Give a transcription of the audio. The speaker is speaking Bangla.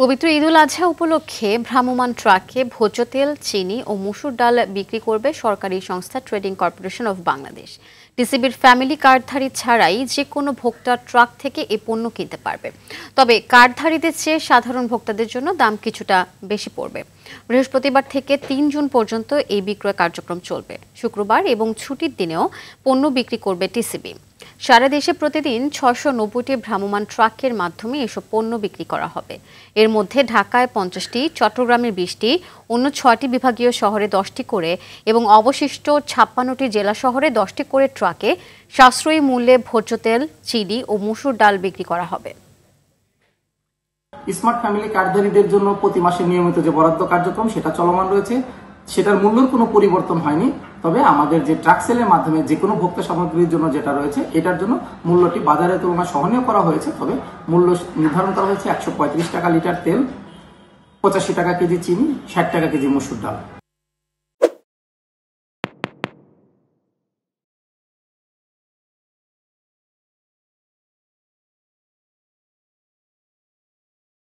পবিত্র ঈদুল আজহা উপলক্ষে ভ্রাম্যমাণ ট্রাকে ভোজ্য তেল, চিনি ও মসুর ডাল বিক্রি করবে সরকারি সংস্থা ট্রেডিং কর্পোরেশন অফ বাংলাদেশ। টিসিবির ফ্যামিলি কার্ডধারী ছাড়াই যে কোনো ভোক্তা ট্রাক থেকে এই পণ্য কিনতে পারবে। তবে কার্ডধারীদের চেয়ে সাধারণ ভোক্তাদের জন্য দাম কিছুটা বেশি পড়বে। বৃহস্পতিবার থেকে ৩ জুন পর্যন্ত এই বিক্রয় কার্যক্রম চলবে। শুক্রবার এবং ছুটির দিনেও পণ্য বিক্রি করবে টিসিবি। সারা দেশে প্রতিদিন ৬৯০টি ভ্রাম্যমাণ ট্রাকের মাধ্যমে এসব পণ্য বিক্রি করা হবে। এর মধ্যে ঢাকায় ৫০টি, চট্টগ্রামের ২০টি, অন্য ৬টি বিভাগীয় শহরে ১০টি করে এবং অবশিষ্ট ৫৬টি জেলা শহরে ১০টি করে ট্রাকে সাশ্রয়ী মূল্যে ভোজ্য তেল, চিনি ও মসুর ডাল বিক্রি করা হবে। স্মার্ট ফ্যামিলি কার্ডধারীদের জন্য প্রতি মাসে নিয়মিত যে বরাদ্দ কার্যক্রম সেটা চলমান রয়েছে। সেটার মূল্যের কোনো পরিবর্তন হয়নি। তবে আমাদের যে ট্রাক সেলের মাধ্যমে যে কোনো ভোক্তা সামগ্রীর জন্য যেটা রয়েছে এটার জন্য মূল্যটি বাজারের তুলনায় সহনীয় করা হয়েছে। তবে মূল্য নির্ধারণ করা হয়েছে ১৩৫ টাকা লিটার তেল, ৮৫ টাকা কেজি চিনি, ৬০ টাকা কেজি মসুর ডাল।